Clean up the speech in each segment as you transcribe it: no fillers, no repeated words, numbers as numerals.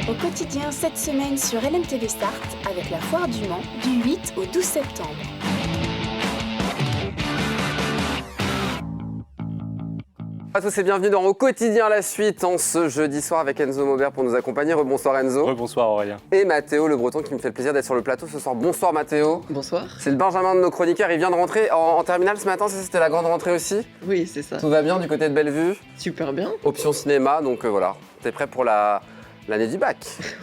Au quotidien cette semaine sur LMTV Start avec la Foire du Mans du 8 au 12 septembre. Bonjour à tous et bienvenue dans Au quotidien la suite en ce jeudi soir avec Enzo Maubert pour nous accompagner. Rebonsoir Enzo. Bonsoir Aurélien. Et Mathéo Le Breton qui me fait le plaisir d'être sur le plateau ce soir. Bonsoir Mathéo. Bonsoir. C'est le Benjamin de nos chroniqueurs, il vient de rentrer en terminale ce matin, c'était la grande rentrée aussi? Oui, c'est ça. Tout va bien du côté de Bellevue? Super bien. Option cinéma, donc voilà, t'es prêt pour l'année du bac?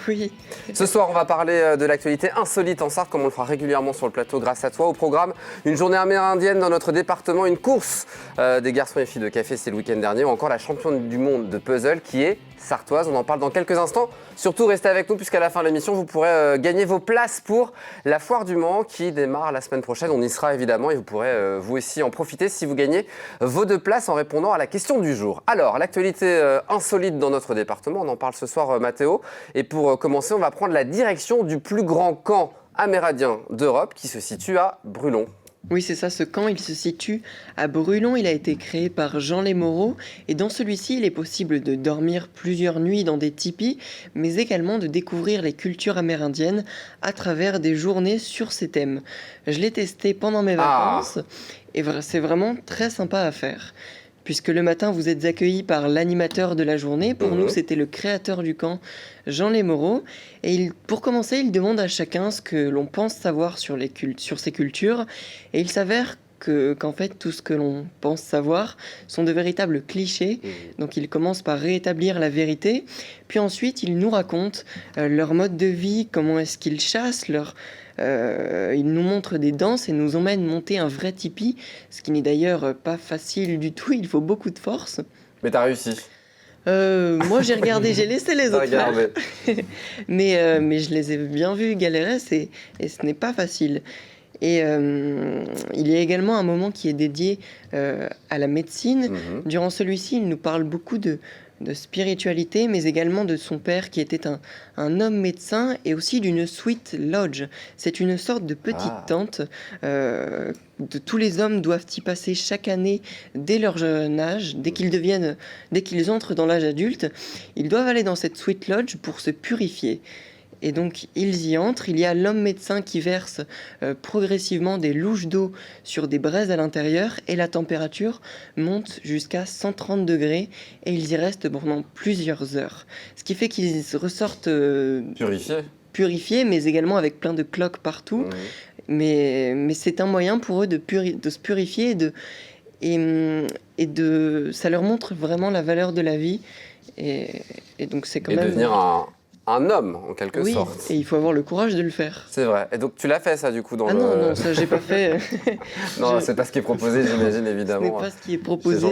Oui. Ce soir, on va parler de l'actualité insolite en Sarthe, comme on le fera régulièrement sur le plateau grâce à toi. Au programme, une journée amérindienne dans notre département, une course des garçons et filles de café, c'est le week-end dernier, ou encore la championne du monde de puzzle qui est sartoise. On en parle dans quelques instants. Surtout, restez avec nous puisqu'à la fin de l'émission, vous pourrez gagner vos places pour la Foire du Mans qui démarre la semaine prochaine. On y sera évidemment et vous pourrez vous aussi en profiter si vous gagnez vos 2 places en répondant à la question du jour. Alors, l'actualité insolite dans notre département, on en parle ce soir Mathéo. Et pour commencer, on va prendre la direction du plus grand camp amérindien d'Europe qui se situe à Brulon. Oui, c'est ça, ce camp, il se situe à Brulon, il a été créé par Jean Lémoreau, et dans celui-ci, il est possible de dormir plusieurs nuits dans des tipis, mais également de découvrir les cultures amérindiennes à travers des journées sur ces thèmes. Je l'ai testé pendant mes vacances, et c'est vraiment très sympa à faire. Puisque le matin, vous êtes accueillis par l'animateur de la journée. Pour nous, c'était le créateur du camp, Jean Lémoreau. Et pour commencer, il demande à chacun ce que l'on pense savoir sur ces cultures. Et il s'avère qu'en fait, tout ce que l'on pense savoir sont de véritables clichés. Donc, il commence par rétablir la vérité. Puis ensuite, il nous raconte leur mode de vie, comment est-ce qu'ils chassent, il nous montre des danses et nous emmène monter un vrai tipi, ce qui n'est d'ailleurs pas facile du tout, il faut beaucoup de force. Mais t'as réussi? Moi j'ai regardé, j'ai laissé les autres faire. mais je les ai bien vus galérer et ce n'est pas facile. Et il y a également un moment qui est dédié à la médecine. Durant celui-ci, il nous parle beaucoup de spiritualité, mais également de son père qui était un homme médecin et aussi d'une sweet lodge. C'est une sorte de petite tente. Tous les hommes doivent y passer chaque année dès leur jeune âge, dès qu'ils entrent dans l'âge adulte. Ils doivent aller dans cette sweet lodge pour se purifier. Et donc, ils y entrent. Il y a l'homme médecin qui verse progressivement des louches d'eau sur des braises à l'intérieur et la température monte jusqu'à 130 degrés et ils y restent pendant plusieurs heures. Ce qui fait qu'ils ressortent purifiés, mais également avec plein de cloques partout. Mais c'est un moyen pour eux de se purifier et ça leur montre vraiment la valeur de la vie. Et donc, c'est quand même... devenir un homme, en quelque sorte. Oui, et il faut avoir le courage de le faire. C'est vrai. Et donc, tu l'as fait, ça, du coup, dans non, ça, j'ai pas fait. Non, c'est pas ce qui est proposé, j'imagine, évidemment. Ce n'est pas ce qui est proposé.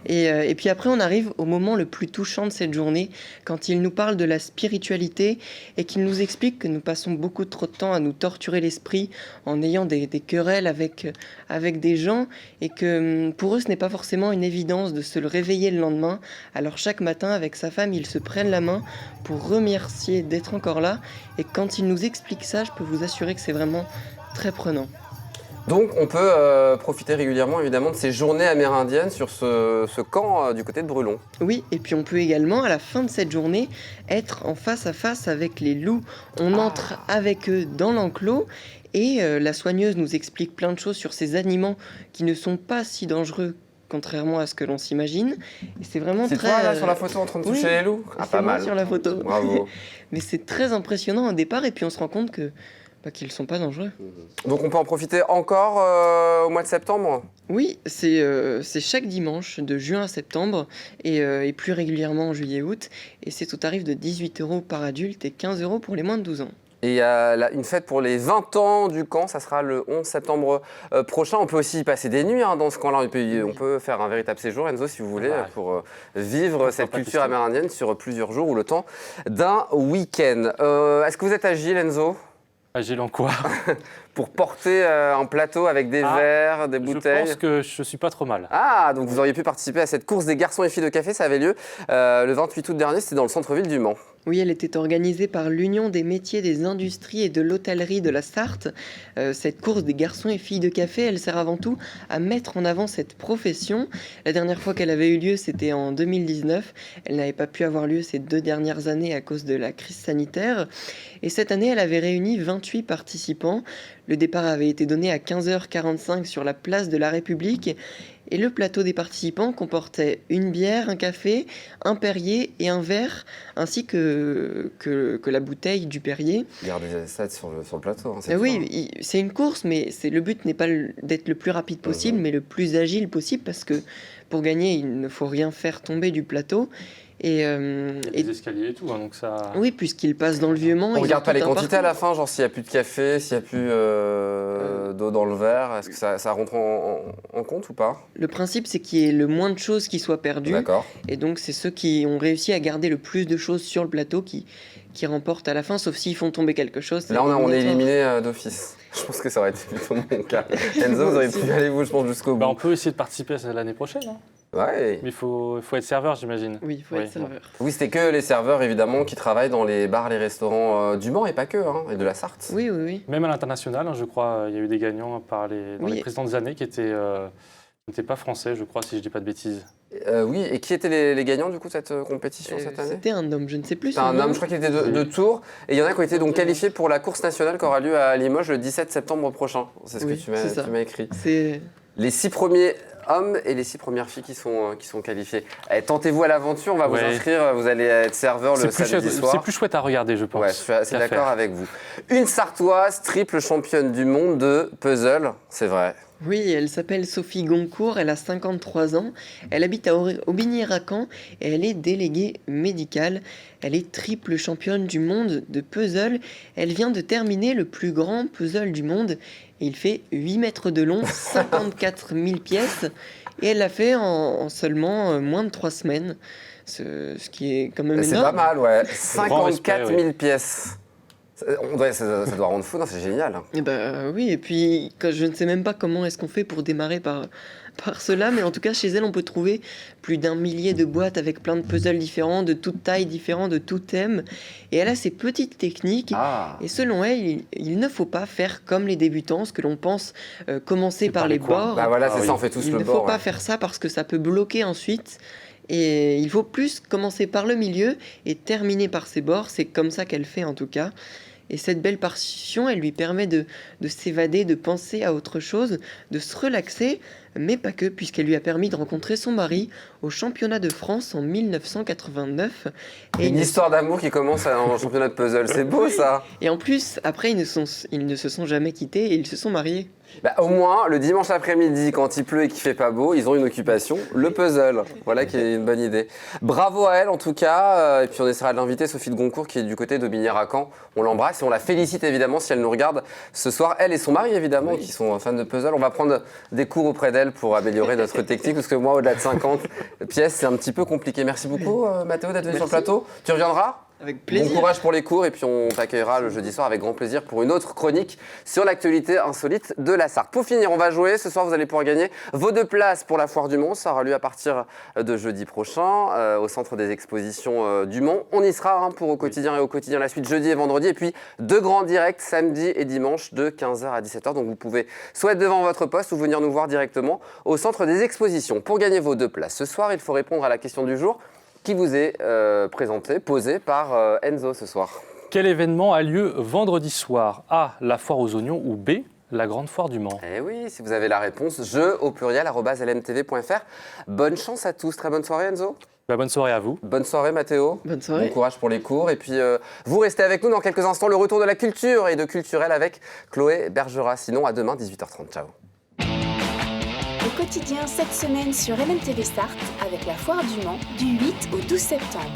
Et puis après, on arrive au moment le plus touchant de cette journée, quand il nous parle de la spiritualité et qu'il nous explique que nous passons beaucoup trop de temps à nous torturer l'esprit en ayant des querelles avec des gens et que pour eux, ce n'est pas forcément une évidence de se le réveiller le lendemain. Alors, chaque matin, avec sa femme, ils se prennent la main pour remercier d'être encore là, et quand il nous explique ça, je peux vous assurer que c'est vraiment très prenant. Donc on peut profiter régulièrement évidemment de ces journées amérindiennes sur ce camp du côté de Brulon. Oui, et puis on peut également à la fin de cette journée être en face à face avec les loups. On entre avec eux dans l'enclos et la soigneuse nous explique plein de choses sur ces animaux qui ne sont pas si dangereux contrairement à ce que l'on s'imagine. Et c'est vraiment c'est très... C'est toi là sur la photo en train de toucher les loups? Pas mal sur la photo. Bravo. Mais c'est très impressionnant au départ et puis on se rend compte qu'ils ne sont pas dangereux. Donc on peut en profiter encore au mois de septembre? Oui, c'est chaque dimanche de juin à septembre et plus régulièrement en juillet-août. Et c'est au tarif de 18 € par adulte et 15 € pour les moins de 12 ans. Et il y a une fête pour les 20 ans du camp, ça sera le 11 septembre prochain. On peut aussi y passer des nuits dans ce camp-là. On peut faire un véritable séjour, Enzo, si vous voulez, pour vivre cette culture amérindienne sur plusieurs jours ou le temps d'un week-end. Est-ce que vous êtes agile, Enzo? Agile en quoi? Pour porter un plateau avec des verres, des bouteilles. Je pense que je suis pas trop mal. Ah, donc vous auriez pu participer à cette course des garçons et filles de café, ça avait lieu le 28 août dernier, c'était dans le centre-ville du Mans. Oui, elle était organisée par l'Union des métiers, des industries et de l'hôtellerie de la Sarthe. Cette course des garçons et filles de café, elle sert avant tout à mettre en avant cette profession. La dernière fois qu'elle avait eu lieu, c'était en 2019. Elle n'avait pas pu avoir lieu ces 2 dernières années à cause de la crise sanitaire. Et cette année, elle avait réuni 28 participants. Le départ avait été donné à 15h45 sur la place de la République. Et le plateau des participants comportait une bière, un café, un Perrier et un verre, ainsi que la bouteille du Perrier. Regardez ça sur le plateau. Hein, oui, c'est une course, mais le but n'est pas d'être le plus rapide possible, mais le plus agile possible, parce que pour gagner, il ne faut rien faire tomber du plateau. Il y a des escaliers et tout, hein, donc ça... Oui, puisqu'il passe dans le Vieux-Mans. On ne regarde pas les quantités à la fin, genre s'il n'y a plus de café, s'il n'y a plus d'eau dans le verre, est-ce que ça rentre en compte ou pas? Le principe, c'est qu'il y ait le moins de choses qui soient perdues. D'accord. Et donc, c'est ceux qui ont réussi à garder le plus de choses sur le plateau qui remportent à la fin, sauf s'ils font tomber quelque chose. Là, on est éliminé d'office. Je pense que ça aurait été plutôt mon cas. Enzo, vous auriez pu aller, je pense, jusqu'au bout. On peut essayer de participer à l'année prochaine. Hein. Ouais. Mais il faut être serveur, j'imagine. Oui, il faut être serveur. Oui, c'était que les serveurs, évidemment, qui travaillent dans les bars, les restaurants du Mans, et pas que, hein, et de la Sarthe. Oui. Même à l'international, hein, je crois, il y a eu des gagnants dans les précédentes années qui n'étaient pas français, je crois, si je ne dis pas de bêtises. Oui, et qui étaient les gagnants, du coup, de cette compétition cette année? C'était un homme, je ne sais plus. C'était un homme, je crois qu'il était de Tours, et il y en a qui ont été donc qualifiés pour la course nationale qui aura lieu à Limoges le 17 septembre prochain. C'est ce que tu m'as écrit. C'est... Les 6 premiers hommes et les 6 premières filles qui sont qualifiés. Allez, tentez-vous à l'aventure, on va vous inscrire, vous allez être serveur le samedi soir. C'est plus chouette à regarder, je pense. Ouais, je suis assez d'accord avec vous. Une Sartoise, triple championne du monde de puzzle, c'est vrai. Oui, elle s'appelle Sophie Goncourt, elle a 53 ans, elle habite à Aubigny-Racan et elle est déléguée médicale. Elle est triple championne du monde de puzzle. Elle vient de terminer le plus grand puzzle du monde et il fait 8 mètres de long, 54 000 pièces et elle l'a fait en seulement moins de 3 semaines, ce qui est quand même énorme. C'est pas mal, ouais. 54 000 pièces. Ça doit rendre fou, non, c'est génial. Et oui, et puis je ne sais même pas comment est-ce qu'on fait pour démarrer par cela, mais en tout cas chez elle on peut trouver plus d'1 millier de boîtes avec plein de puzzles différents, de toutes tailles différentes, de tout thème, et elle a ses petites techniques, et selon elle, il ne faut pas faire comme les débutants, ce que l'on pense commencer par les bords. Bah voilà, c'est ça, on fait tous le bord. Il ne faut pas faire ça parce que ça peut bloquer ensuite. Et il faut plus commencer par le milieu et terminer par ses bords, c'est comme ça qu'elle fait en tout cas. Et cette belle partition, elle lui permet de s'évader, de penser à autre chose, de se relaxer, mais pas que, puisqu'elle lui a permis de rencontrer son mari au championnat de France en 1989. Et une histoire d'amour qui commence en championnat de puzzle, c'est beau ça. Et en plus, après, ils ne se sont jamais quittés et ils se sont mariés. Bah, au moins, le dimanche après-midi, quand il pleut et qu'il fait pas beau, ils ont une occupation, le puzzle. Voilà qui est une bonne idée. Bravo à elle en tout cas. Et puis on essaiera de l'inviter, Sophie de Goncourt, qui est du côté d'Aubigny-Racan. On l'embrasse et on la félicite évidemment si elle nous regarde ce soir. Elle et son mari évidemment, qui sont fans de puzzle. On va prendre des cours auprès d'elle pour améliorer notre technique, parce que moi, au-delà de 50 pièces, c'est un petit peu compliqué. Merci beaucoup Mathéo d'être venu sur le plateau. Tu reviendras ? Avec plaisir. Bon courage pour les cours et puis on t'accueillera le jeudi soir avec grand plaisir pour une autre chronique sur l'actualité insolite de la Sarthe. Pour finir, on va jouer. Ce soir, vous allez pouvoir gagner vos 2 places pour la Foire du Mans. Ça aura lieu à partir de jeudi prochain au Centre des Expositions du Mans. On y sera pour Au Quotidien et Au Quotidien la suite jeudi et vendredi. Et puis 2 grands directs samedi et dimanche de 15h à 17h. Donc vous pouvez soit être devant votre poste ou venir nous voir directement au Centre des Expositions. Pour gagner vos 2 places ce soir, il faut répondre à la question du jour qui vous est posé par Enzo ce soir. Quel événement a lieu vendredi soir? A, la foire aux oignons, ou B, la grande foire du Mans? Eh oui, si vous avez la réponse, jeu@lmtv.fr. Bonne chance à tous, très bonne soirée Enzo. Bonne soirée à vous. Bonne soirée Mathéo. Bonne soirée. Bon courage pour les cours. Et puis vous restez avec nous dans quelques instants, le retour de la culture et de Culturel avec Chloé Bergerat. Sinon, à demain, 18h30. Ciao. Au quotidien cette semaine sur LMTV Sarthe avec la Foire du Mans du 8 au 12 septembre.